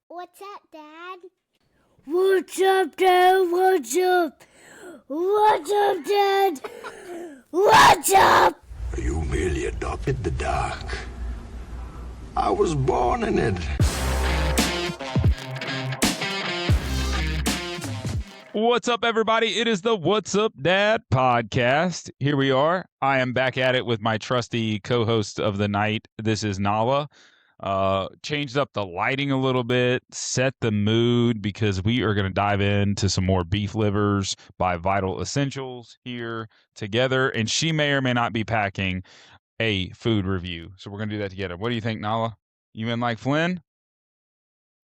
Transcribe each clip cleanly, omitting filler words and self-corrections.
What's up, Dad? What's up, Dad? What's up? What's up, Dad? What's up? You merely adopted the dark. I was born in it. What's up, everybody? It is the What's Up Dad podcast. Here we are. I am back at it with my trusty co-host of the night. This is Nala. Changed up the lighting a little bit, set the mood because we are going to dive into some more beef livers by Vital Essentials here together. And she may or may not be packing a food review. So we're going to do that together. What do you think, Nala? You in like Flynn?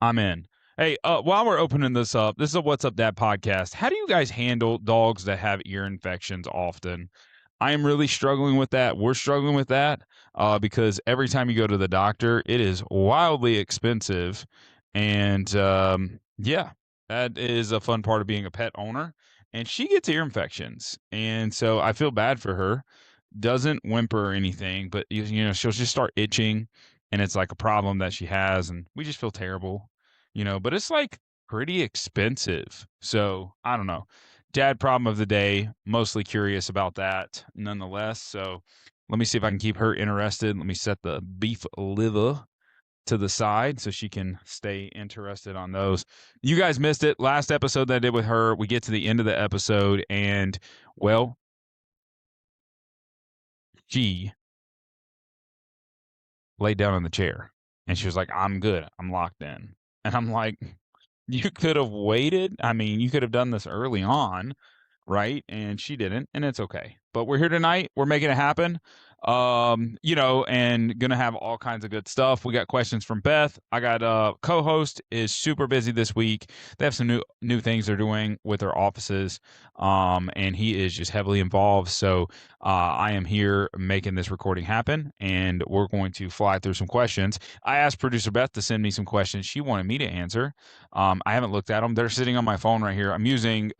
I'm in. Hey, while we're opening this up, this is a What's Up Dad podcast. How do you guys handle dogs that have ear infections often? I am really struggling with that. We're struggling with that because every time you go to the doctor, it is wildly expensive. And yeah, that is a fun part of being a pet owner. And she gets ear infections. And so I feel bad for her. Doesn't whimper or anything, but you know, she'll just start itching and it's like a problem that she has. And we just feel terrible, you know, but it's like pretty expensive. So I don't know. Dad problem of the day, mostly curious about that nonetheless. So let me see if I can keep her interested. Let me set the beef liver to the side so she can stay interested on those. You guys missed it. Last episode that I did with her, we get to the end of the episode and, well, she laid down in the chair and she was like, I'm good. I'm locked in. And I'm like, you could have waited. I mean, you could have done this early on, right? And she didn't, and it's okay. But we're here tonight. We're making it happen. You know, and gonna have all kinds of good stuff. We got questions from Beth. I got co-host is super busy this week. They have some new things they're doing with their offices. And he is just heavily involved. So I am here making this recording happen, and we're going to fly through some questions. I asked producer Beth to send me some questions she wanted me to answer. I haven't looked at them. They're sitting on my phone right here. I'm using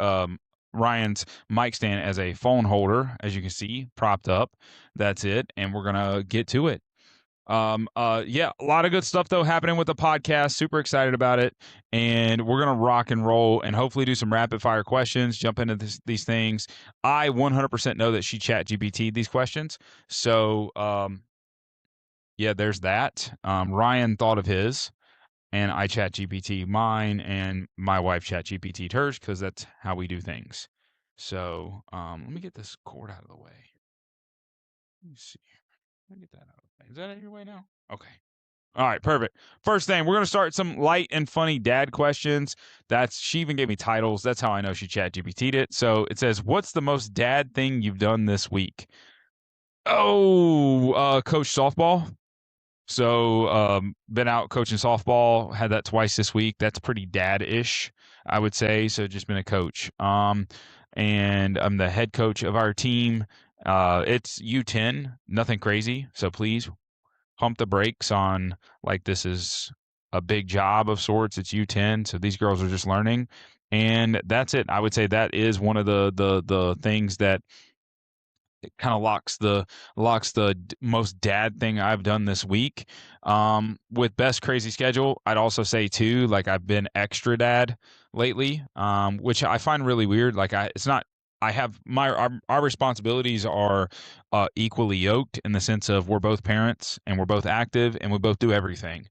Ryan's mic stand as a phone holder, as you can see, propped up. That's it, and we're gonna get to it. Yeah, a lot of good stuff though happening with the podcast. Super excited about it, and we're gonna rock and roll, and hopefully do some rapid fire questions. Jump into these things. I 100% know that she chat GPT these questions, so yeah, there's that. Ryan thought of his. And I chat GPT mine, and my wife chat GPT hers because that's how we do things. So let me get this cord out of the way. Let me see. Let me get that out of the way. Is that out of your way now? Okay. All right, perfect. First thing, we're gonna start some light and funny dad questions. She even gave me titles. That's how I know she chat GPT'd it. So it says, "What's the most dad thing you've done this week?" Oh, coach softball. So, been out coaching softball, had that twice this week. That's pretty dad-ish, I would say. So just been a coach. And I'm the head coach of our team. It's U10, nothing crazy. So please pump the brakes on like this is a big job of sorts. It's U10, so these girls are just learning. And that's it. I would say that is one of the things that it kind of locks the most dad thing I've done this week. With best crazy schedule, I'd also say too, like I've been extra dad lately, which I find really weird. Like it's not. I have our responsibilities are equally yoked in the sense of we're both parents and we're both active and we both do everything.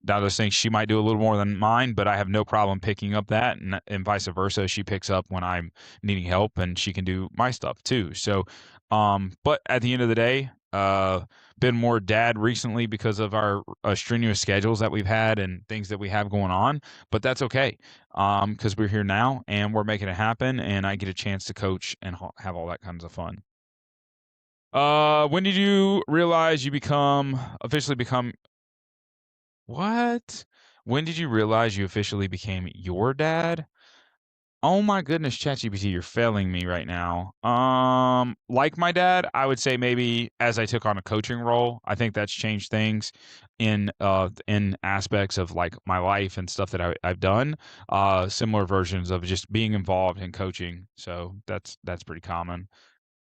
Now those things she might do a little more than mine, but I have no problem picking up that, and vice versa. She picks up when I'm needing help, and she can do my stuff too. So, but at the end of the day, been more dad recently because of our strenuous schedules that we've had and things that we have going on. But that's okay, because we're here now and we're making it happen, and I get a chance to coach and have all that kinds of fun. When did you realize you officially become what? When did you realize you officially became your dad? Oh my goodness, ChatGPT, you're failing me right now. Like my dad, I would say maybe as I took on a coaching role, I think that's changed things in aspects of like my life and stuff that I've done. Similar versions of just being involved in coaching. So that's pretty common.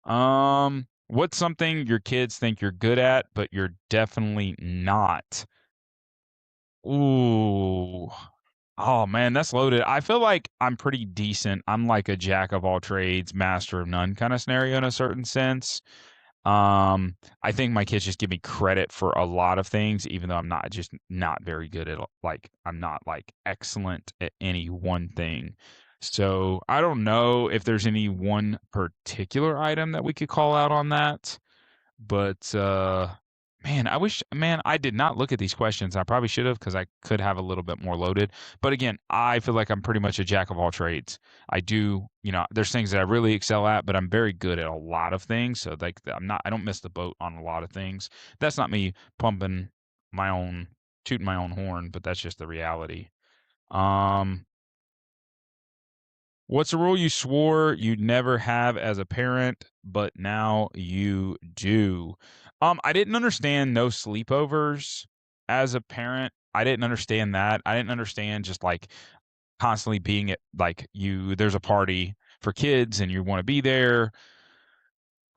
What's something your kids think you're good at, but you're definitely not? Ooh, Oh man, that's loaded. I feel like I'm pretty decent. I'm like a jack of all trades, master of none kind of scenario in a certain sense. I think my kids just give me credit for a lot of things, even though I'm not very good at like I'm not like excellent at any one thing. So I don't know if there's any one particular item that we could call out on that. But man, I did not look at these questions. I probably should have because I could have a little bit more loaded. But again, I feel like I'm pretty much a jack of all trades. I do, there's things that I really excel at, but I'm very good at a lot of things. So like I don't miss the boat on a lot of things. That's not me pumping my own, tooting my own horn, but that's just the reality. Um, What's a rule you swore you'd never have as a parent, but now you do? I didn't understand no sleepovers as a parent. I didn't understand that. I didn't understand just like constantly being at like there's a party for kids and you want to be there,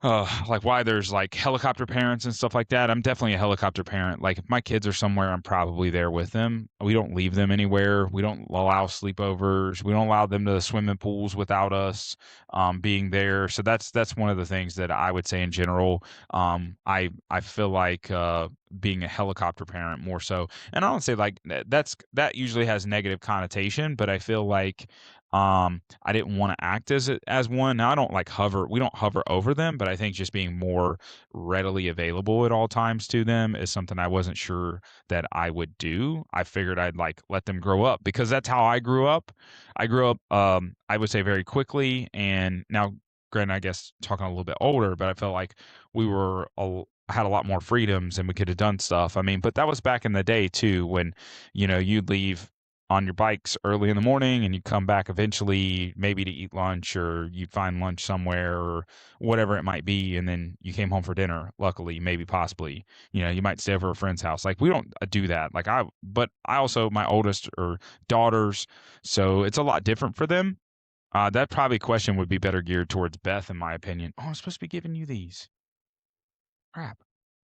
like why there's like helicopter parents and stuff like that. I'm definitely a helicopter parent. Like if my kids are somewhere, I'm probably there with them. We don't leave them anywhere. We don't allow sleepovers. We don't allow them to the swimming pools without us being there. So that's one of the things that I would say in general. I feel like being a helicopter parent more so, and I don't say like that usually has negative connotation, but I feel like I didn't want to act as one. Now I don't like hover. We don't hover over them, but I think just being more readily available at all times to them is something I wasn't sure that I would do. I figured I'd like let them grow up because that's how I grew up. I grew up, I would say very quickly, and now, granted, I guess talking a little bit older, but I felt like we were had a lot more freedoms and we could have done stuff. I mean, but that was back in the day too, when you'd leave on your bikes early in the morning and you come back eventually maybe to eat lunch, or you'd find lunch somewhere or whatever it might be, and then you came home for dinner, luckily, maybe possibly. You might stay over a friend's house. Like we don't do that. But I also, my oldest are daughters, so it's a lot different for them. That probably question would be better geared towards Beth, in my opinion. Oh, I'm supposed to be giving you these. Crap.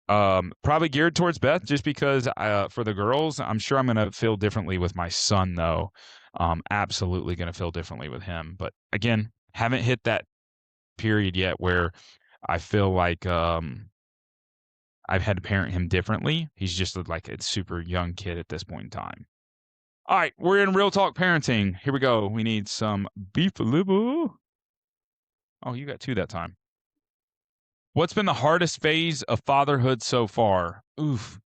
Probably geared towards Beth, just because for the girls, I'm sure I'm gonna feel differently with my son though. Absolutely gonna feel differently with him. But again, haven't hit that period yet where I feel like I've had to parent him differently. He's just like a super young kid at this point in time. All right, we're in real talk parenting. Here we go. We need some beef liver. Oh, you got two that time. What's been the hardest phase of fatherhood so far? Oof.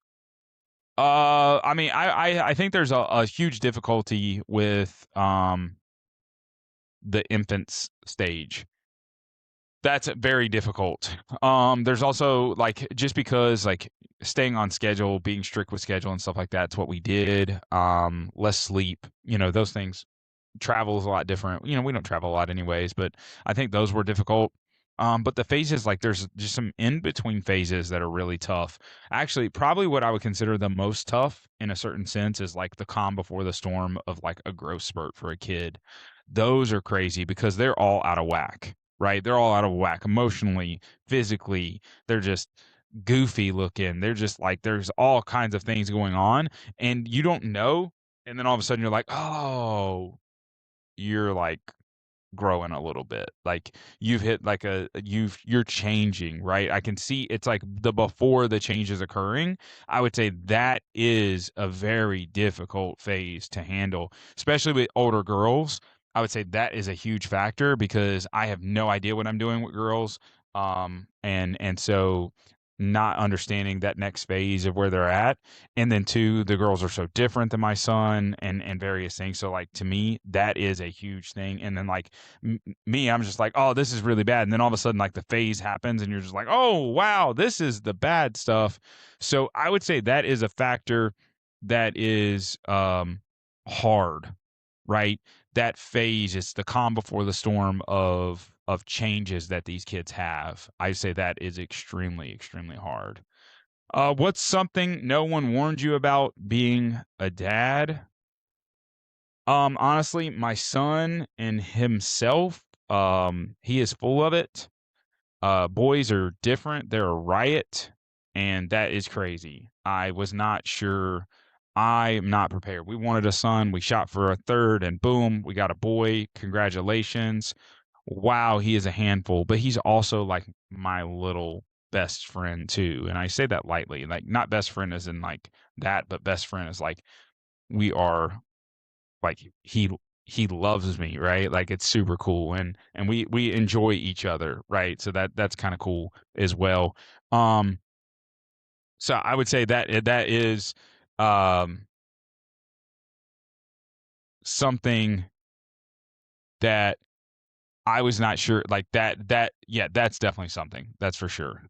I mean, I think there's a huge difficulty with the infants stage. That's very difficult. There's also like just because like staying on schedule, being strict with schedule and stuff like that's what we did. Less sleep, those things. Travel is a lot different. We don't travel a lot anyways, but I think those were difficult. But the phases, like there's just some in between phases that are really tough. Actually, probably what I would consider the most tough in a certain sense is like the calm before the storm of like a growth spurt for a kid. Those are crazy because they're all out of whack, right? They're all out of whack emotionally, physically. They're just goofy looking. They're just like there's all kinds of things going on and you don't know. And then all of a sudden you're like, oh, you're like growing a little bit. Like you've hit like you're changing, right? I can see it's like the before the change is occurring. I would say that is a very difficult phase to handle, especially with older girls. I would say that is a huge factor because I have no idea what I'm doing with girls. And so not understanding that next phase of where they're at, and then two, the girls are so different than my son and various things. So like to me that is a huge thing. And then like me, I'm just like, oh, this is really bad, and then all of a sudden like the phase happens and you're just like, oh wow, this is the bad stuff. So I would say that is a factor that is hard, right? That phase is the calm before the storm of changes that these kids have. I say that is extremely, extremely hard. What's something no one warned you about being a dad? Honestly, my son and himself, he is full of it. Boys are different. They're a riot, and that is crazy. I was not sure. I'm not prepared. We wanted a son. We shot for a third, and boom, we got a boy. Congratulations. Wow, he is a handful, but he's also like my little best friend too. And I say that lightly, like not best friend as in like that, but best friend is like we are like he loves me, right? Like it's super cool, and we enjoy each other, right? So that's kind of cool as well. Um, so I would say that that is um something that I was not sure like that yeah, that's definitely something. That's for sure.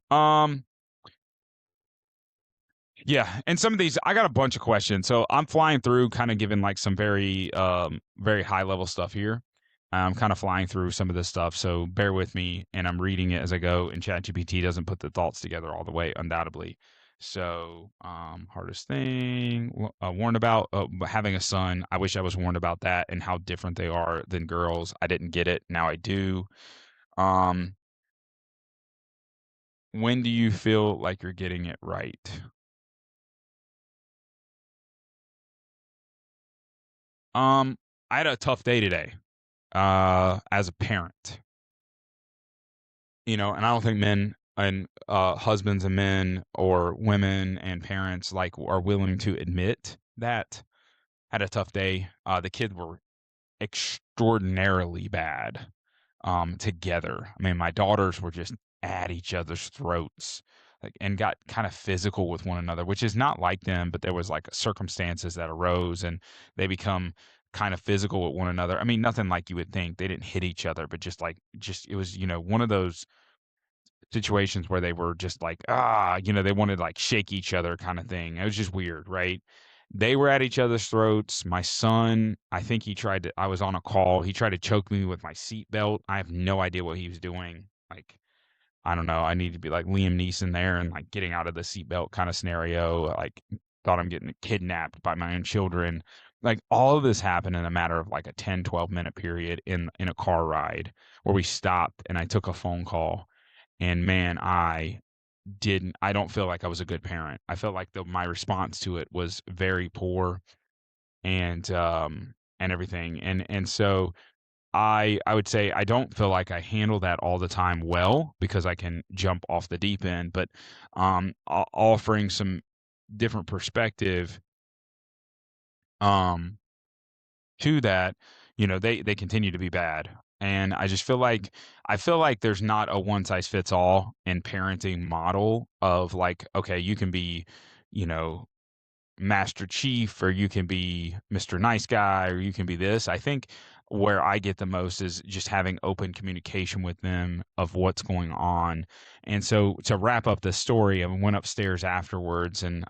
Yeah, and some of these I got a bunch of questions. So I'm flying through kind of giving like some very high level stuff here. I'm kind of flying through some of this stuff, so bear with me and I'm reading it as I go, and ChatGPT doesn't put the thoughts together all the way undoubtedly. So, hardest thing warned about having a son. I wish I was warned about that and how different they are than girls. I didn't get it. Now I do. Um, when do you feel like you're getting it right? Um, I had a tough day today, as a parent, and I don't think men and husbands and men or women and parents like are willing to admit that had a tough day. The kids were extraordinarily bad together. I mean, my daughters were just at each other's throats, like, and got kind of physical with one another, which is not like them, but there was like circumstances that arose and they become kind of physical with one another. I mean, nothing like you would think. They didn't hit each other, but just it was, one of those situations where they were just like, they wanted to like shake each other kind of thing. It was just weird, right? They were at each other's throats. My son, I think I was on a call. He tried to choke me with my seatbelt. I have no idea what he was doing. Like, I don't know. I need to be like Liam Neeson there and like getting out of the seatbelt kind of scenario. Like, thought I'm getting kidnapped by my own children. Like, all of this happened in a matter of like a 10, 12 minute period in a car ride where we stopped and I took a phone call. And man, I don't feel like I was a good parent. I felt like my response to it was very poor and everything. And so I would say I don't feel like I handle that all the time well because I can jump off the deep end, but offering some different perspective um to that, they continue to be bad. And I feel like there's not a one size fits all in parenting model of like, okay, you can be, you know, Master Chief or you can be Mr. Nice Guy or you can be this. I think where I get the most is just having open communication with them of what's going on. And so to wrap up the story, I went upstairs afterwards and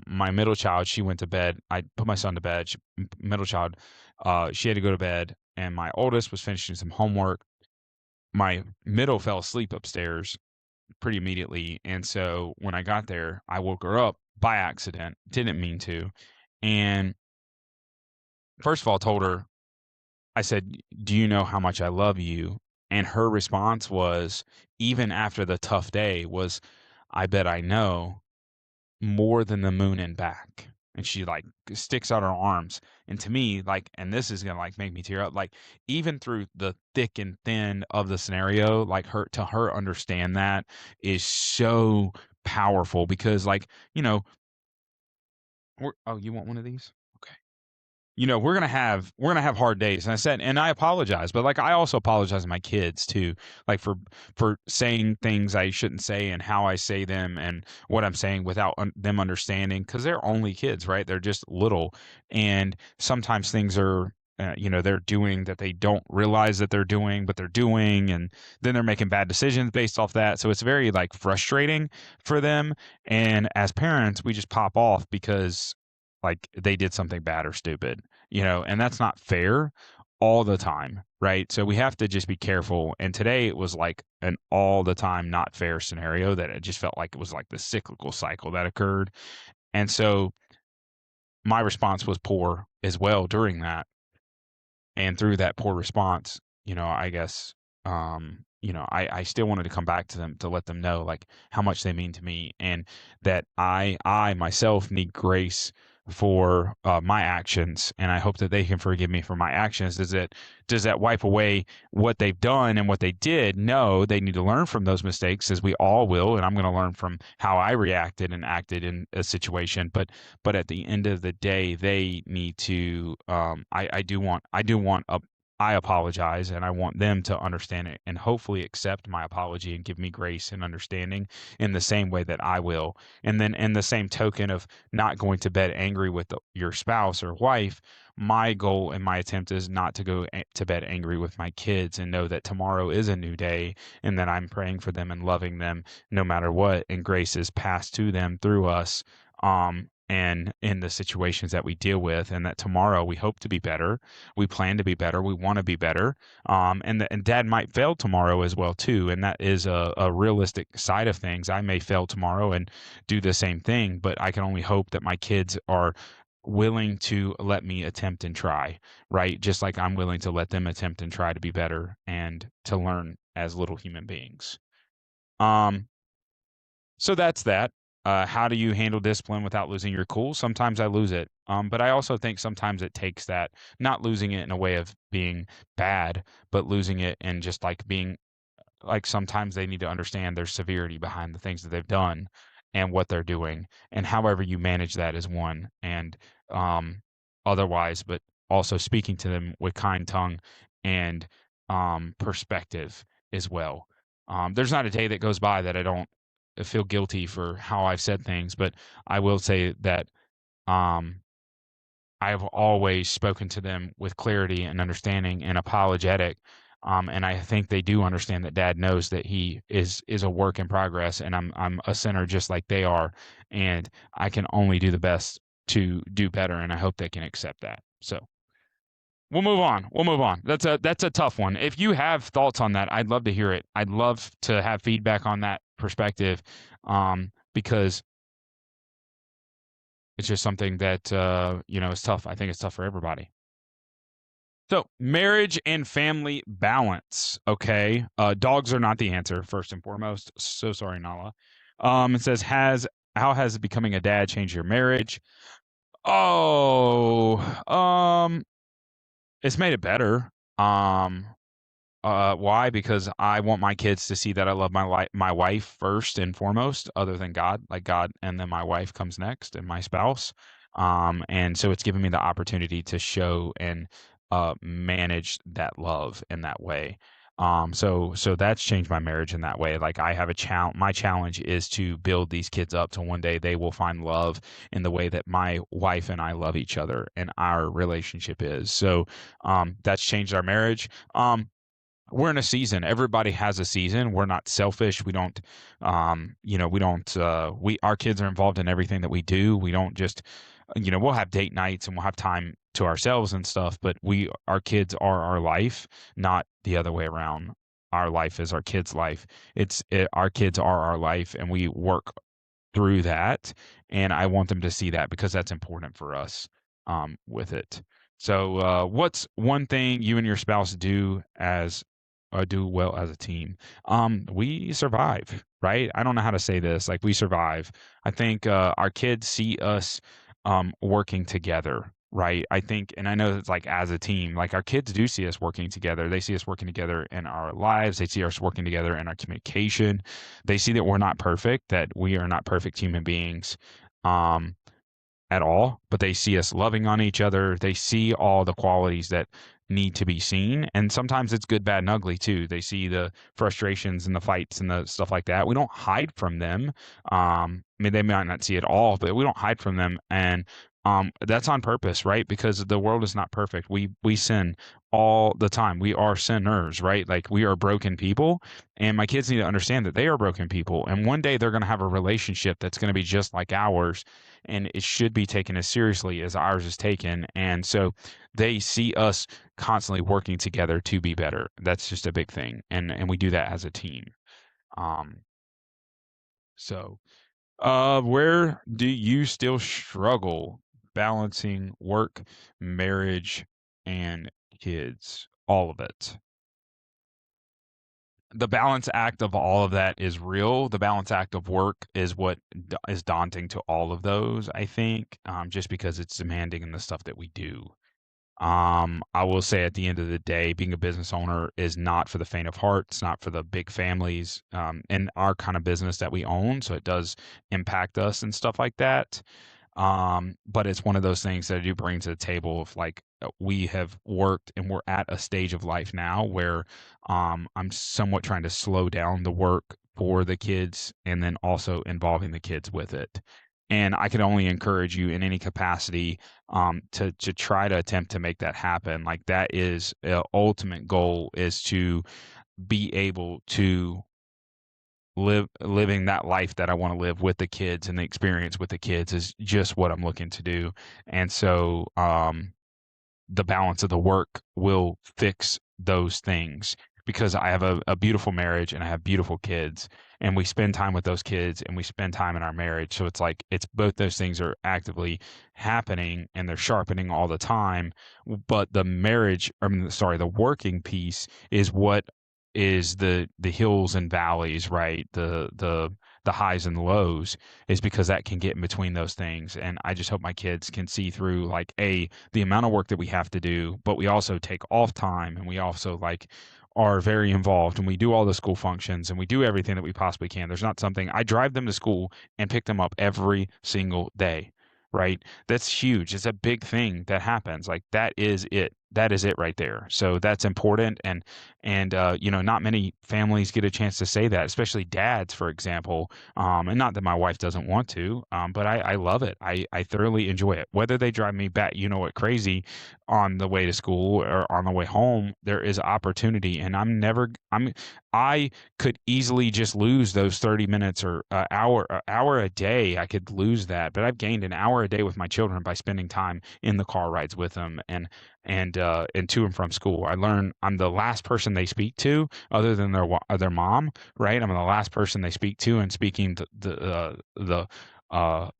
my middle child, she went to bed. I put my son to bed. Middle child, she had to go to bed, and my oldest was finishing some homework. My middle fell asleep upstairs pretty immediately, and so when I got there, I woke her up by accident. Didn't mean to, and first of all, told her, I said, "Do you know how much I love you?" And her response was, even after the tough day, was, "I bet I know." More than the moon and back. And she like sticks out her arms. And to me, like, and this is gonna like make me tear up, like, even through the thick and thin of the scenario, like her understand that is so powerful because like, oh, you want one of these? Okay. We're gonna have hard days. And I said, and I apologize, but like I also apologize to my kids too, like for saying things I shouldn't say and how I say them and what I'm saying without them understanding because they're only kids, right? They're just little, and sometimes things are. They're doing that they don't realize that they're doing, but they're doing, and then they're making bad decisions based off that. So it's very like frustrating for them. And as parents, we just pop off because like they did something bad or stupid, and that's not fair all the time, right? So we have to just be careful. And today it was like an all the time not fair scenario that it just felt like it was like the cyclical cycle that occurred. And so my response was poor as well during that. And through that poor response, I guess, I still wanted to come back to them to let them know like how much they mean to me and that I myself need grace for my actions, and I hope that they can forgive me for my actions. Does that wipe away what they've done and what they did? No, they need to learn from those mistakes, as we all will, and I'm going to learn from how I reacted and acted in a situation. But at the end of the day, they need to. I do want a. I apologize, and I want them to understand it and hopefully accept my apology and give me grace and understanding in the same way that I will. And then, in the same token of not going to bed angry with your spouse or wife, my goal and my attempt is not to go to bed angry with my kids, and know that tomorrow is a new day, and that I'm praying for them and loving them no matter what, and grace is passed to them through us. And in the situations that we deal with, and that tomorrow we hope to be better, we plan to be better, we want to be better, and dad might fail tomorrow as well too, and that is a realistic side of things. I may fail tomorrow and do the same thing, but I can only hope that my kids are willing to let me attempt and try, right? Just like I'm willing to let them attempt and try to be better and to learn as little human beings. Um, so that's that. How do you handle discipline without losing your cool? Sometimes I lose it. But I also think sometimes it takes that, not losing it in a way of being bad, but losing it and just like being like, sometimes they need to understand there's severity behind the things that they've done and what they're doing, and however you manage that is one. And um, otherwise, but also speaking to them with kind tongue and perspective as well. There's not a day that goes by that I don't feel guilty for how I've said things, but I will say that um, I have always spoken to them with clarity and understanding and apologetic. And I think they do understand that dad knows that he is a work in progress, and I'm a sinner just like they are, and I can only do the best to do better, and I hope they can accept that. So we'll move on. We'll move on. That's a tough one. If you have thoughts on that, I'd love to hear it. I'd love to have feedback on that perspective, because it's just something that is tough. I think it's tough for everybody. So, marriage and family balance. Okay. Dogs are not the answer, first and foremost. So sorry, Nala. It says, how has becoming a dad changed your marriage? Oh, it's made it better. Um, why? Because I want my kids to see that I love my wife first and foremost, other than God, like God, and then my wife comes next, and my spouse. And so it's given me the opportunity to show and manage that love in that way. So that's changed my marriage in that way. Like, I have a challenge. My challenge is to build these kids up to one day they will find love in the way that my wife and I love each other and our relationship is. So that's changed our marriage. We're in a season. Everybody has a season. We're not selfish. We don't, we don't, our kids are involved in everything that we do. We don't just, we'll have date nights and we'll have time to ourselves and stuff, but our kids are our life, not the other way around. Our life is our kids' life. Our kids are our life, and we work through that. And I want them to see that, because that's important for us, with it. So, what's one thing you and your spouse do well as a team? We survive, right? I don't know how to say this. Like, we survive. I think our kids see us working together, right? I think, and I know it's like as a team, like our kids do see us working together. They see us working together in our lives. They see us working together in our communication. They see that we're not perfect, that we are not perfect human beings. Um, at all, but they see us loving on each other. They see all the qualities that need to be seen. And sometimes it's good, bad, and ugly too. They see the frustrations and the fights and the stuff like that. We don't hide from them. I mean, they might not see it all, but we don't hide from them. And that's on purpose, right? Because the world is not perfect. We sin all the time. We are sinners, right? Like, we are broken people, and my kids need to understand that they are broken people. And one day they're going to have a relationship that's going to be just like ours, and it should be taken as seriously as ours is taken. And so they see us constantly working together to be better. That's just a big thing, and we do that as a team. Um, so, where do you still struggle balancing work, marriage, and kids? All of it. the balance act of all of that is real. The balance act of work is what is daunting to all of those, I think, just because it's demanding in the stuff that we do. I will say at the end of the day, being a business owner is not for the faint of heart. It's not for the big families, in our kind of business that we own. So it does impact us and stuff like that. But it's one of those things that I do bring to the table of like we have worked and we're at a stage of life now where I'm somewhat trying to slow down the work for the kids and then also involving the kids with it. And I can only encourage you in any capacity to try to attempt to make that happen. Like that is the ultimate goal is to be able to living that life that I want to live with the kids, and the experience with the kids is just what I'm looking to do. And so the balance of the work will fix those things because I have a beautiful marriage and I have beautiful kids, and we spend time with those kids and we spend time in our marriage. So it's like it's both those things are actively happening and they're sharpening all the time. But the marriage, I mean, sorry, the working piece is what is the hills and valleys, right? The highs and the lows is because that can get in between those things. And I just hope my kids can see through like the amount of work that we have to do, but we also take off time and we also like are very involved and we do all the school functions and we do everything that we possibly can. There's not something I drive them to school and pick them up every single day, right? That's huge. It's a big thing that happens. Like that is it. That is it right there. So that's important. And you know, not many families get a chance to say that, especially dads, for example. And not that my wife doesn't want to, but I love it. I thoroughly enjoy it. Whether they drive me back, you know what, crazy on the way to school or on the way home, there is opportunity. And I could easily just lose those 30 minutes or hour a day. I could lose that, but I've gained an hour a day with my children by spending time in the car rides with them and to and from school. I learn I'm the last person they speak to other than their mom, right? I'm the last person they speak to and speaking the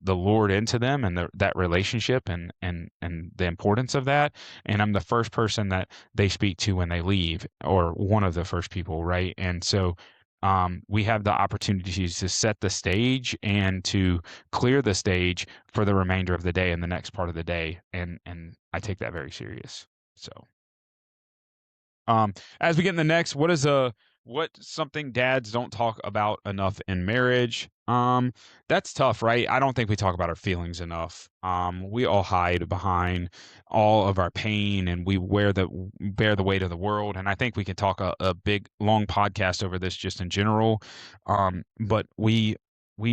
Lord into them and that relationship and the importance of that. And I'm the first person that they speak to when they leave, or one of the first people, right? And so we have the opportunities to set the stage and to clear the stage for the remainder of the day and the next part of the day. And I take that very serious. So, as we get in the next, what's something dads don't talk about enough in marriage? That's tough, right? I don't think we talk about our feelings enough. We all hide behind all of our pain and we bear the weight of the world. And I think we can talk a big, long podcast over this just in general. But we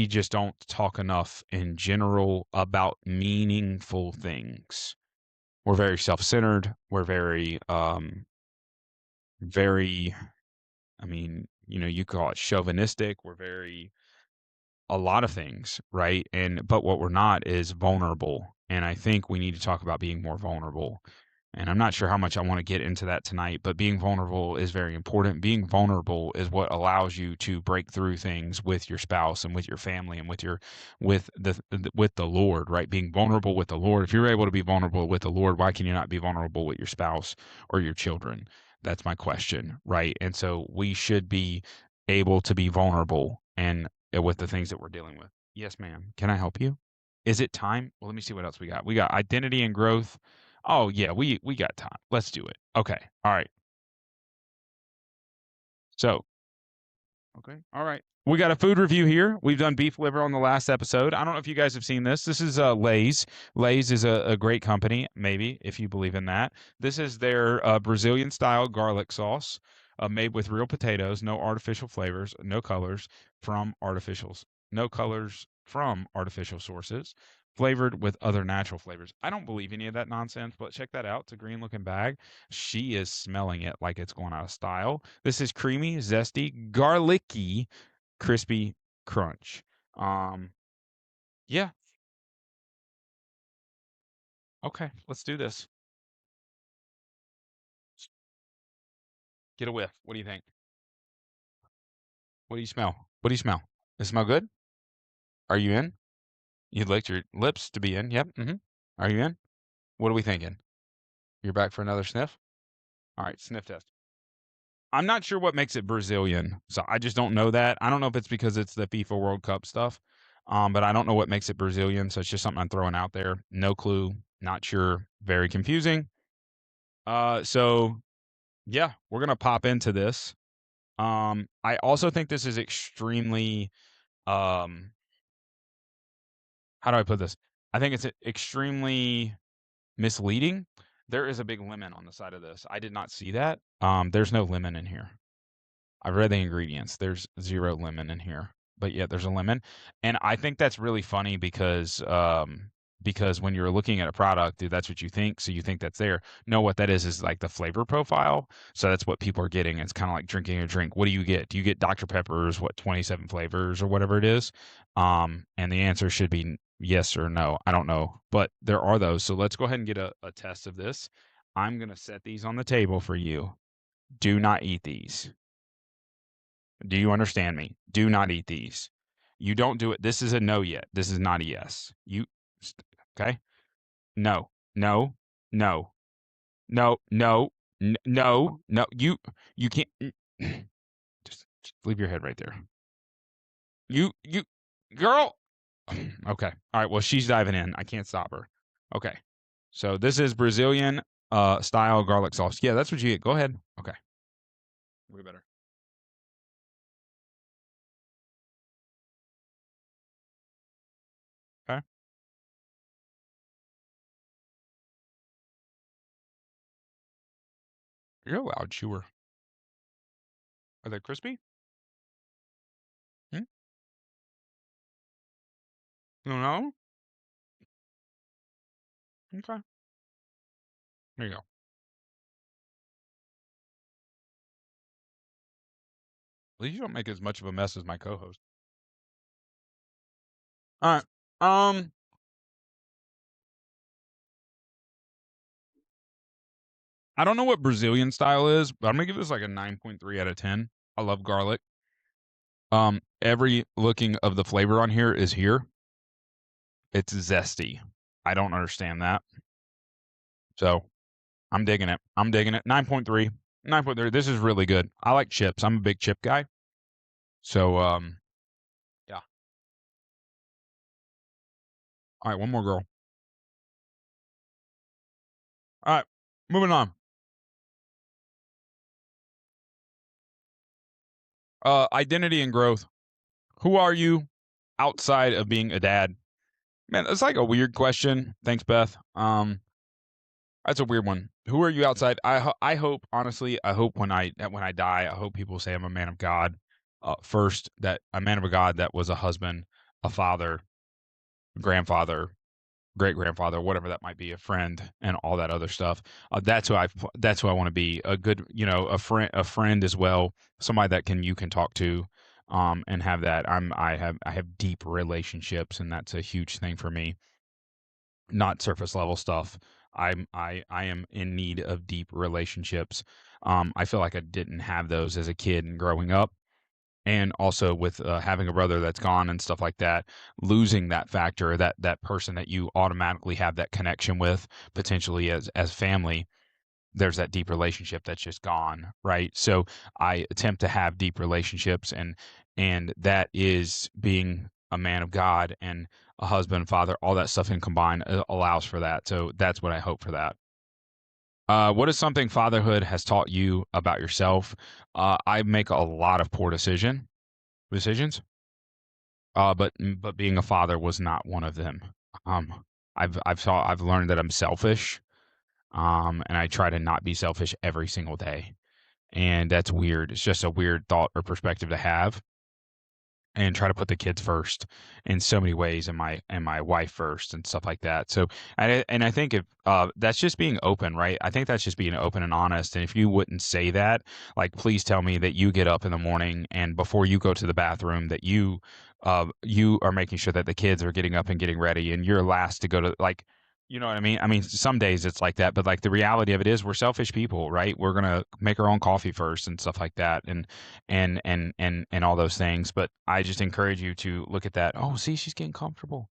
just don't talk enough in general about meaningful things. We're very self-centered. We're very, I mean, you know, you call it chauvinistic. We're very a lot of things, right? But what we're not is vulnerable. And I think we need to talk about being more vulnerable. And I'm not sure how much I want to get into that tonight, but being vulnerable is very important. Being vulnerable is what allows you to break through things with your spouse and with your family and with the Lord, right? Being vulnerable with the Lord. If you're able to be vulnerable with the Lord, why can you not be vulnerable with your spouse or your children? That's my question, right? And so we should be able to be vulnerable and with the things that we're dealing with. Yes, ma'am. Can I help you? Is it time? Well, let me see what else we got. We got identity and growth. Oh yeah, we got time. Let's do it. Okay. All right. So, okay. All right. We got a food review here. We've done beef liver on the last episode. I don't know if you guys have seen this. This is Lay's. Lay's is a great company, maybe, if you believe in that. This is their Brazilian style garlic sauce made with real potatoes, no artificial flavors, no colors from artificials, no colors from artificial sources, flavored with other natural flavors. I don't believe any of that nonsense, but check that out. It's a green looking bag. She is smelling it like it's going out of style. This is creamy, zesty, garlicky, crispy crunch. Um, yeah. Okay, let's do this. Get a whiff. What do you think? What do you smell? What do you smell? Does it smell good? Are you in? You'd like your lips to be in. Yep. Are you in? What are we thinking? You're back for another sniff? All right, sniff test. I'm not sure what makes it Brazilian, so I just don't know that. I don't know if it's because it's the FIFA World Cup stuff, but I don't know what makes it Brazilian, so it's just something I'm throwing out there. No clue, not sure, very confusing. So yeah, we're gonna pop into this. I also think this is extremely, um, how do I put this? I think it's extremely misleading. There is a big lemon on the side of this. I did not see that. There's no lemon in here. I've read the ingredients. There's 0 lemon in here, but yet there's a lemon, and I think that's really funny because when you're looking at a product, dude, that's what you think, so you think that's there. No, what that is like the flavor profile, so that's what people are getting. It's kinda like drinking a drink. What do you get? Do you get Dr. Pepper's, 27 flavors or whatever it is? And the answer should be yes or no. I don't know, but there are those, so let's go ahead and get a test of this. I'm gonna set these on the table for you. Do not eat these. Do you understand me? Do not eat these. You don't do it. This is a no yet. This is not a yes. Okay? No, no, no, no, no, no, no. You can't. Just leave your head right there. You, girl. Okay. All right. Well, she's diving in. I can't stop her. Okay. So this is Brazilian style garlic sauce. Yeah, that's what you get. Go ahead. Okay. Way better. Okay. You're a loud chewer. Are they crispy? Hmm? You don't know? Okay. There you go. At least you don't make as much of a mess as my co-host. All right. I don't know what Brazilian style is, but I'm gonna give this like a 9.3 out of 10. I love garlic. Every looking of the flavor on here is here. It's zesty. I don't understand that. So I'm digging it. 9.3. 9.3. This is really good. I like chips. I'm a big chip guy. So yeah. All right, one more girl. All right, moving on. Identity and growth. Who are you outside of being a dad? Man, that's like a weird question. Thanks, Beth. That's a weird one. Who are you outside? I hope, honestly, I hope when I die, I hope people say I'm a man of God. First, that a man of God that was a husband, a father, grandfather, great grandfather, whatever that might be, a friend, and all that other stuff. That's who I want to be. A good, a friend as well, somebody that you can talk to, and have that. I have deep relationships, and that's a huge thing for me. Not surface level stuff. I am in need of deep relationships. I feel like I didn't have those as a kid and growing up, and also with having a brother that's gone and stuff like that, losing that factor, that person that you automatically have that connection with, potentially as family. There's that deep relationship that's just gone, right? So I attempt to have deep relationships, and that is being a man of God and a husband, father, all that stuff in combined allows for that. So that's what I hope for that. What is something fatherhood has taught you about yourself? I make a lot of poor decisions, but being a father was not one of them. I've learned that I'm selfish, and I try to not be selfish every single day, and that's weird. It's just a weird thought or perspective to have, and try to put the kids first in so many ways, and my wife first and stuff like that. So I think if that's just being open, right? I think that's just being open and honest. And if you wouldn't say that, like, please tell me that you get up in the morning and before you go to the bathroom that you are making sure that the kids are getting up and getting ready, and you're last to go to, like, you know what I mean? I mean, some days it's like that, but like the reality of it is we're selfish people, right? We're gonna make our own coffee first and stuff like that, and all those things. But I just encourage you to look at that. Oh, see, she's getting comfortable.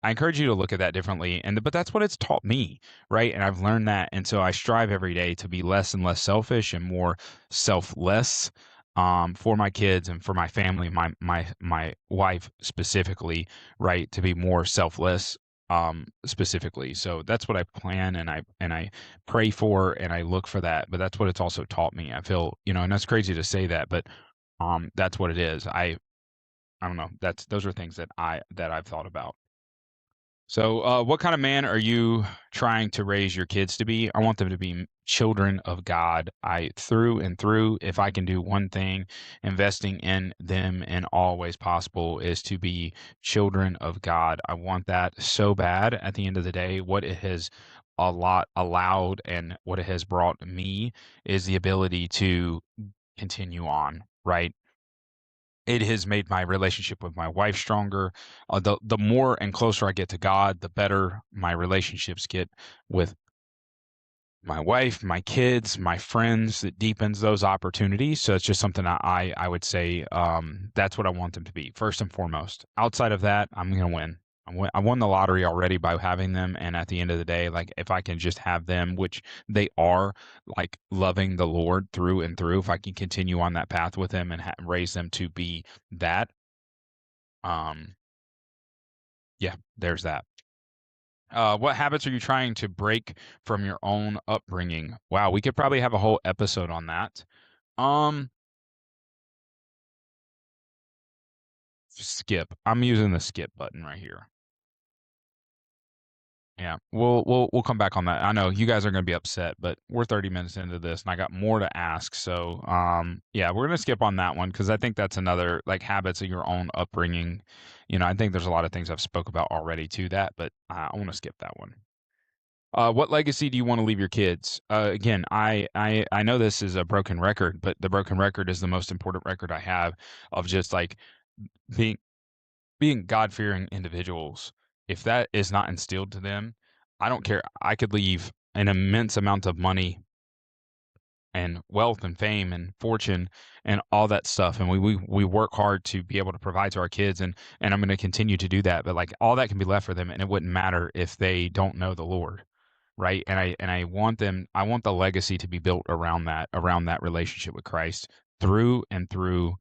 I encourage you to look at that differently, but that's what it's taught me, right? And I've learned that, and so I strive every day to be less and less selfish and more selfless, for my kids and for my family, my wife specifically, right? To be more selfless, specifically. So that's what I plan, and I pray for, and I look for that. But that's what it's also taught me. I feel, and that's crazy to say that, but that's what it is. I don't know. Those are things that I've thought about. So, what kind of man are you trying to raise your kids to be? I want them to be children of God. Through and through, if I can do one thing, investing in them in all ways possible is to be children of God. I want that so bad at the end of the day. What it has a lot allowed and what it has brought me is the ability to continue on, right? It has made my relationship with my wife stronger. The more and closer I get to God, the better my relationships get with my wife, my kids, my friends. It deepens those opportunities. So it's just something I would say, that's what I want them to be first and foremost. Outside of that, I'm gonna win. I won the lottery already by having them, and at the end of the day, like if I can just have them, which they are, like loving the Lord through and through, if I can continue on that path with them and raise them to be that, um, yeah, there's that. What habits are you trying to break from your own upbringing? Wow, we could probably have a whole episode on that. Um, Skip. I'm using the skip button right here. Yeah, we'll come back on that. I know you guys are going to be upset, but we're 30 minutes into this, and I got more to ask. So, yeah, we're going to skip on that one because I think that's another like habits of your own upbringing. I think there's a lot of things I've spoke about already to that, but I want to skip that one. What legacy do you want to leave your kids? Again, I know this is a broken record, but the broken record is the most important record I have of just like being being God-fearing individuals. If that is not instilled to them, I don't care. I could leave an immense amount of money and wealth and fame and fortune and all that stuff, and we work hard to be able to provide to our kids, and I'm going to continue to do that. But like all that can be left for them, and it wouldn't matter if they don't know the Lord, right? And I want them. I want the legacy to be built around that relationship with Christ through and through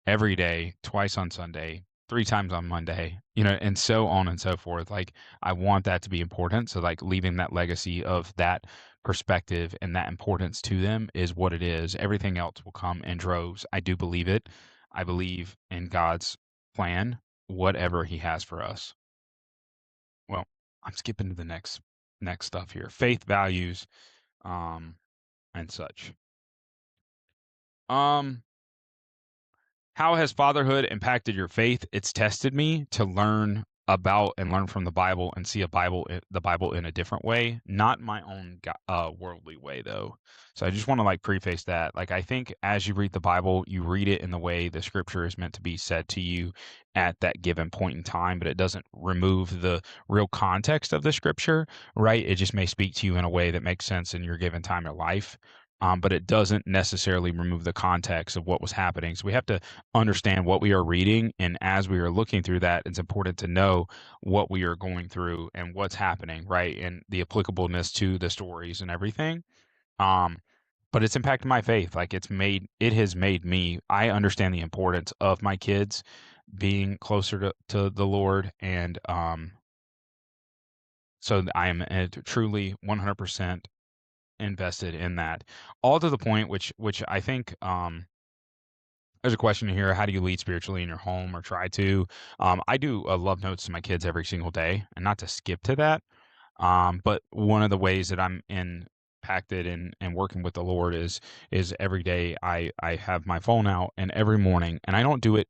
every day, twice on Sunday, three times on Monday, and so on and so forth. Like, I want that to be important. So, like, leaving that legacy of that perspective and that importance to them is what it is. Everything else will come in droves. I do believe it. I believe in God's plan, whatever He has for us. Well, I'm skipping to the next stuff here. Faith, values, and such. Um, How has fatherhood impacted your faith? It's tested me to learn about and learn from the Bible and see the Bible in a different way, not my own worldly way though. So I just want to like preface that. Like I think as you read the Bible, you read it in the way the scripture is meant to be said to you at that given point in time, but it doesn't remove the real context of the scripture, right? It just may speak to you in a way that makes sense in your given time of life. But it doesn't necessarily remove the context of what was happening. So we have to understand what we are reading, and as we are looking through that, it's important to know what we are going through and what's happening, right? And the applicableness to the stories and everything. Um, but it's impacted my faith. Like it has made me, I understand the importance of my kids being closer to the Lord. And so I am truly 100% invested in that, all to the point which I think there's a question here: how do you lead spiritually in your home, or try to? I do love notes to my kids every single day, and not to skip to that, but one of the ways that I'm impacted and working with the Lord is every day I have my phone out, and every morning, and I don't do it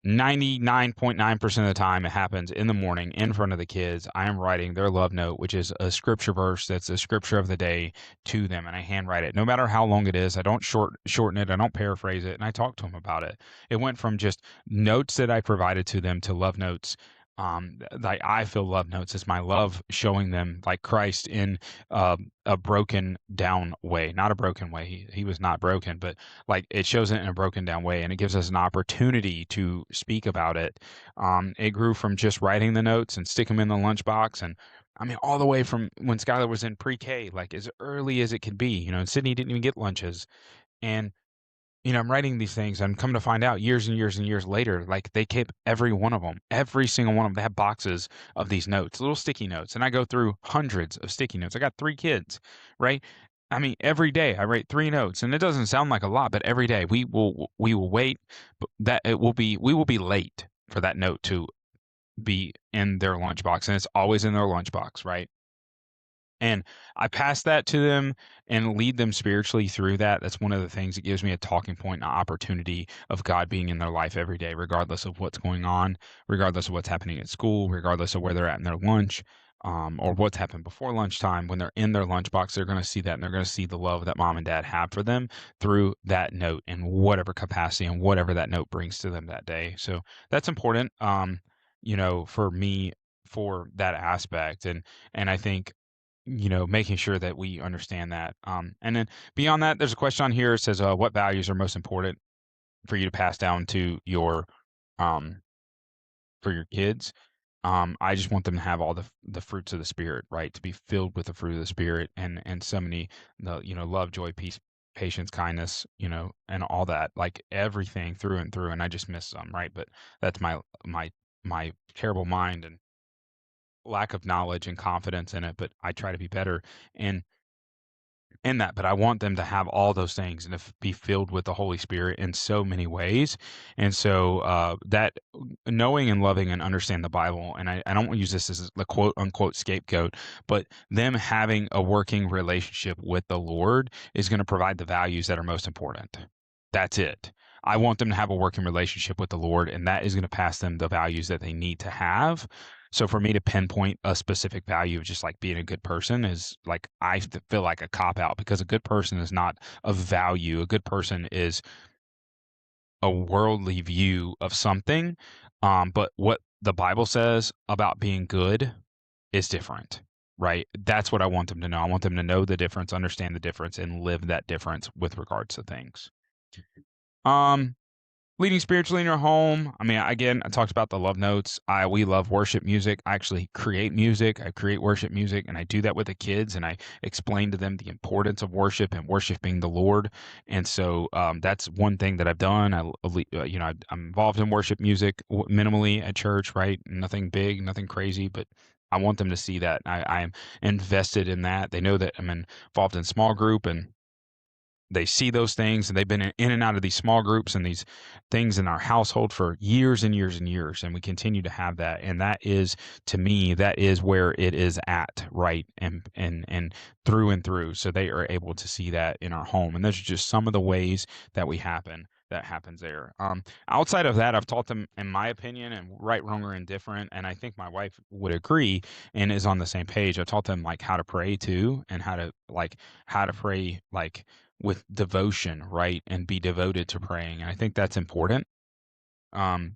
99.9% of the time. It happens in the morning in front of the kids. I am writing their love note, which is a scripture verse that's the scripture of the day, to them, and I handwrite it no matter how long it is. I don't shorten it, I don't paraphrase it, and I talk to them about it. It went from just notes that I provided to them to love notes like I feel love notes as my love showing them like Christ in a broken down way, not a broken way. He was not broken, but like it shows it in a broken down way, and it gives us an opportunity to speak about it. It grew from just writing the notes and stick them in the lunchbox, and I mean all the way from when Skylar was in pre-K, like as early as it could be. You know, and Sydney didn't even get lunches, and I'm writing these things. I'm coming to find out years and years and years later, like they keep every one of them, every single one of them. They have boxes of these notes, little sticky notes. And I go through hundreds of sticky notes. I got 3 kids, right? I mean, every day I write 3 notes, and it doesn't sound like a lot, but every day we will wait, but we will be late for that note to be in their lunchbox, and it's always in their lunchbox, right? And I pass that to them and lead them spiritually through that. That's one of the things that gives me a talking point and an opportunity of God being in their life every day, regardless of what's going on, regardless of what's happening at school, regardless of where they're at in their lunch, or what's happened before lunchtime. When they're in their lunchbox, they're going to see that, and they're going to see the love that mom and dad have for them through that note in whatever capacity and whatever that note brings to them that day. So that's important, for me, for that aspect. And I think making sure that we understand that. And then beyond that, there's a question on here. It says, what values are most important for you to pass down to um, for your kids? I just want them to have all the fruits of the spirit, right? To be filled with the fruit of the spirit, and so many, love, joy, peace, patience, kindness, and all that, like everything through and through. And I just miss some, right? But that's my terrible mind and lack of knowledge and confidence in it. But I try to be better. And in that, but I want them to have all those things and to be filled with the Holy Spirit in so many ways. And so that knowing and loving and understand the Bible, and I don't use this as the quote unquote scapegoat, but them having a working relationship with the Lord is going to provide the values that are most important. That's it. I want them to have a working relationship with the Lord, and that is going to pass them the values that they need to have. So for me to pinpoint a specific value of just like being a good person is like, feel like a cop out, because a good person is not a value. A good person is a worldly view of something. But what the Bible says about being good is different, right? That's what I want them to know. I want them to know the difference, understand the difference, and live that difference with regards to things. Leading spiritually in your home. I mean, again, I talked about the love notes. We love worship music. I actually create music. I create worship music, and I do that with the kids, and I explain to them the importance of worship and worshiping the Lord. And so that's one thing that I've done. I'm involved in worship music minimally at church, right? Nothing big, nothing crazy, but I want them to see that. I am invested in that. They know that I'm involved in small group, and they see those things, and they've been in and out of these small groups and these things in our household for years and years and years, and we continue to have that. And that is, to me, that is where it is at, right? And through and through, so they are able to see that in our home. And those are just some of the ways that that happens there. Outside of that, I've taught them, in my opinion, and right, wrong, or indifferent, and I think my wife would agree and is on the same page. I taught them like how to pray too, and how to pray like with devotion, right? And be devoted to praying. And I think that's important. Um,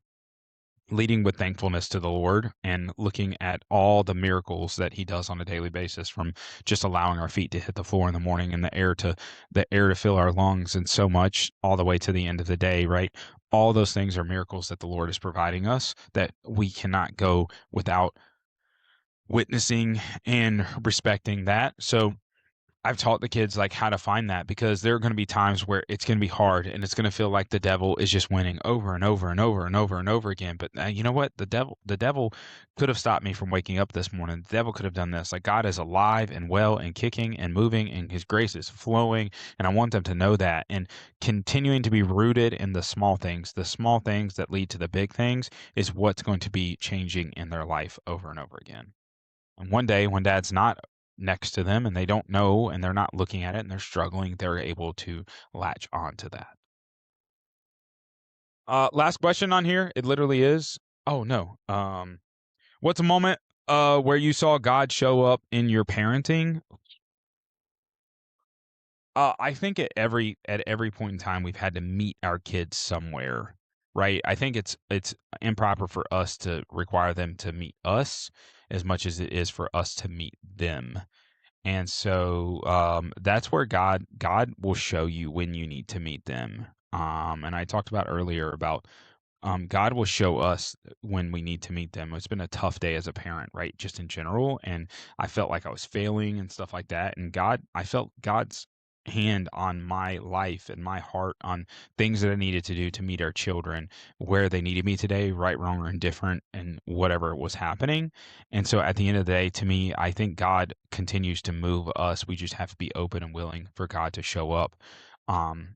Leading with thankfulness to the Lord and looking at all the miracles that he does on a daily basis, from just allowing our feet to hit the floor in the morning and the air to fill our lungs, and so much all the way to the end of the day, right? All those things are miracles that the Lord is providing us, that we cannot go without witnessing and respecting that. So I've taught the kids like how to find that, because there are going to be times where it's going to be hard, and it's going to feel like the devil is just winning over and over and over and over and over again. But you know what? The devil could have stopped me from waking up this morning. The devil could have done this. Like, God is alive and well and kicking and moving, and his grace is flowing. And I want them to know that, and continuing to be rooted in the small things that lead to the big things is what's going to be changing in their life over and over again. And one day when dad's not next to them and they don't know and they're not looking at it and they're struggling, they're able to latch on to that. Last question on here. It literally is, oh no. What's a moment where you saw God show up in your parenting? I think at every point in time we've had to meet our kids somewhere, right? I think it's improper for us to require them to meet us as much as it is for us to meet them. And so that's where God will show you when you need to meet them. And I talked about earlier about God will show us when we need to meet them. It's been a tough day as a parent, right? Just in general. And I felt like I was failing and stuff like that. And I felt God's hand on my life and my heart on things that I needed to do to meet our children where they needed me today, right, wrong, or indifferent, and whatever was happening. And so at the end of the day, to me, I think God continues to move us. We just have to be open and willing for God to show up. Um,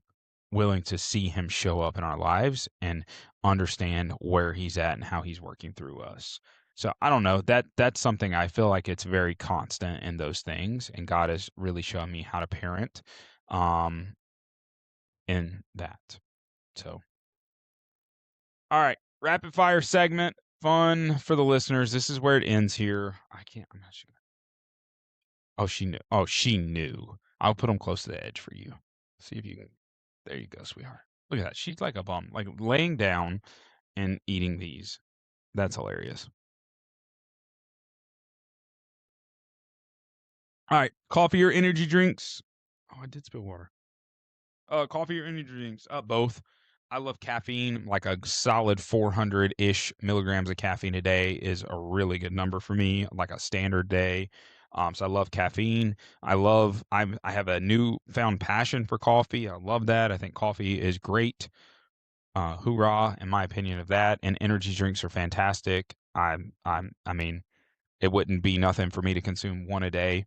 Willing to see him show up in our lives and understand where he's at and how he's working through us. So I don't know, that's something I feel like it's very constant in those things, and God has really shown me how to parent um in that. So all right, rapid fire segment, fun for the listeners. This is where it ends here. I'm not sure. Oh, she knew. Oh, she knew. I'll put them close to the edge for you. See if you can. There you go, sweetheart. Look at that. She's like a bum, like laying down and eating these. That's hilarious. All right, coffee or energy drinks? Oh, I did spill water. Coffee or energy drinks? Both. I love caffeine. Like a solid 400-ish milligrams of caffeine a day is a really good number for me, like a standard day. So I love caffeine. I have a newfound passion for coffee. I love that. I think coffee is great. Hoorah, in my opinion of that. And energy drinks are fantastic. I mean, it wouldn't be nothing for me to consume one a day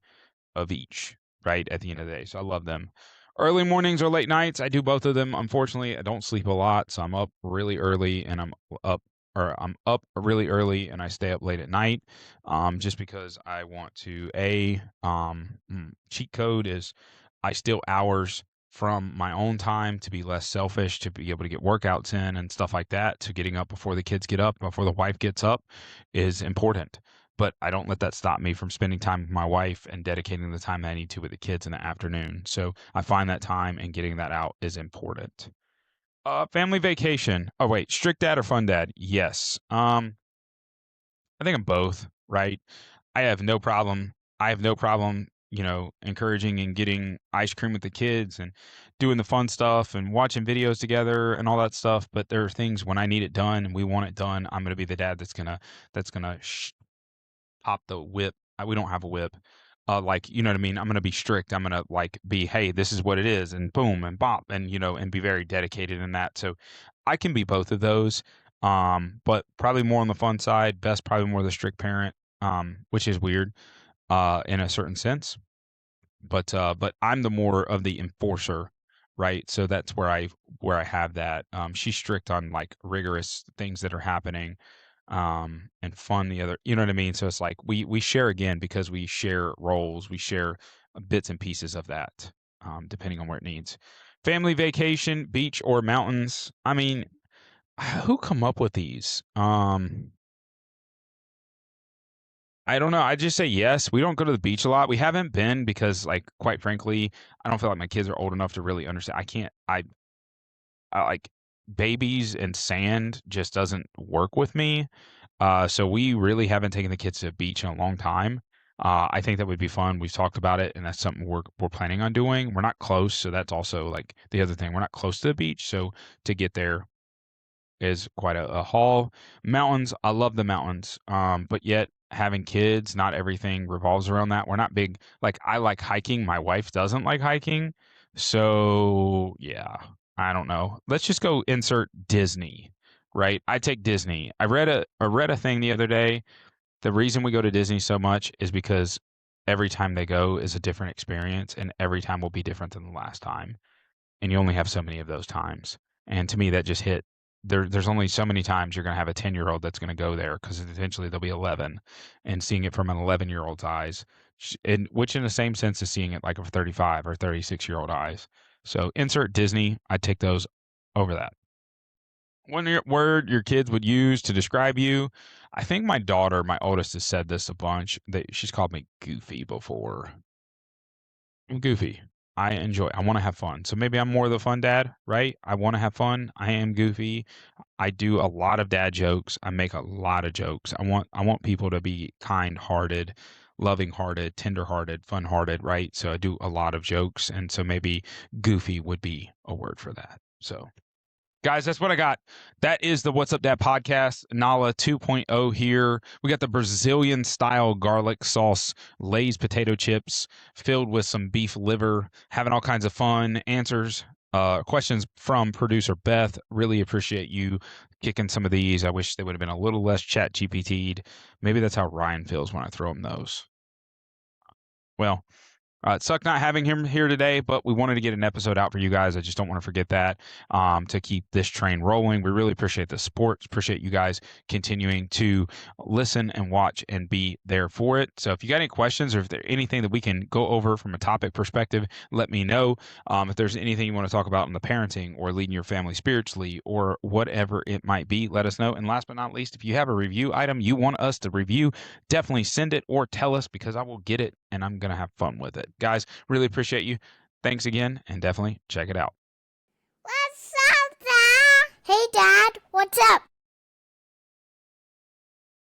of each, right, at the end of the day. So I love them. Early mornings or late nights, I do both of them. Unfortunately, I don't sleep a lot, so I'm up really early and up I'm up really early and I stay up late at night, just because I want to cheat code is I steal hours from my own time to be less selfish, to be able to get workouts in and stuff like that. So getting up before the kids get up, before the wife gets up, is important, but I don't let that stop me from spending time with my wife and dedicating the time that I need to with the kids in the afternoon. So I find that time and getting that out is important. Family vacation. Oh wait, strict dad or fun dad? Yes. I think I'm both, right? I have no problem. I have no problem, encouraging and getting ice cream with the kids and doing the fun stuff and watching videos together and all that stuff. But there are things when I need it done and we want it done, I'm gonna be the dad that's gonna pop the whip. We don't have a whip. Like, you know what I mean? I'm gonna be strict. I'm gonna like be, hey, this is what it is, and boom, and bop, and and be very dedicated in that. So I can be both of those. But probably more on the fun side. Best probably more the strict parent. Which is weird, in a certain sense. But I'm the more of the enforcer, right? So that's where I have that. She's strict on like rigorous things that are happening, and fun the other. You know what I mean? So it's like we share again because we share roles. We share bits and pieces of that, depending on where it needs. Family vacation, beach or mountains. I mean, who come up with these? I don't know. I just say yes. We don't go to the beach a lot. We haven't been because, like, quite frankly, I don't feel like my kids are old enough to really understand. I can't. I like babies and sand just doesn't work with me. So we really haven't taken the kids to the beach in a long time. I think that would be fun. We've talked about it, and that's something we're planning on doing. We're not close, so that's also like the other thing. We're not close to the beach, so to get there is quite a haul. Mountains, I love the mountains. But yet having kids, not everything revolves around that. We're not big, like I like hiking. My wife doesn't like hiking. So yeah, I don't know. Let's just go insert Disney, right? I take Disney. I read a thing the other day. The reason we go to Disney so much is because every time they go is a different experience and every time will be different than the last time, and you only have so many of those times. And to me, that just hit. There's only so many times you're going to have a 10-year-old that's going to go there because eventually they'll be 11, and seeing it from an 11-year-old's eyes, which in the same sense is seeing it like a 35 or 36-year-old eyes. So insert Disney. I'd take those over that. One word your kids would use to describe you. I think my daughter, my oldest, has said this a bunch. She's called me goofy before. I'm goofy. I want to have fun. So maybe I'm more the fun dad, right? I want to have fun. I am goofy. I do a lot of dad jokes. I make a lot of jokes. I want people to be kind-hearted, loving-hearted, tender-hearted, fun-hearted, right? So I do a lot of jokes, and so maybe goofy would be a word for that. So guys, that's what I got. That is the What's Up Dad podcast. Nala 2.0 here. We got the Brazilian style garlic sauce, Lay's potato chips filled with some beef liver, having all kinds of fun answers. Questions from producer Beth. Really appreciate you kicking some of these. I wish they would have been a little less chat GPT'd. Maybe that's how Ryan feels when I throw him those. Well, it sucked not having him here today, but we wanted to get an episode out for you guys. I just don't want to forget that to keep this train rolling. We really appreciate the support. Appreciate you guys continuing to listen and watch and be there for it. So if you got any questions or if there's anything that we can go over from a topic perspective, let me know. If there's anything you want to talk about in the parenting or leading your family spiritually or whatever it might be, let us know. And last but not least, if you have a review item you want us to review, definitely send it or tell us because I will get it and I'm going to have fun with it. Guys, really appreciate you. Thanks again, and definitely check it out. What's up, Dad? Hey, Dad, what's up?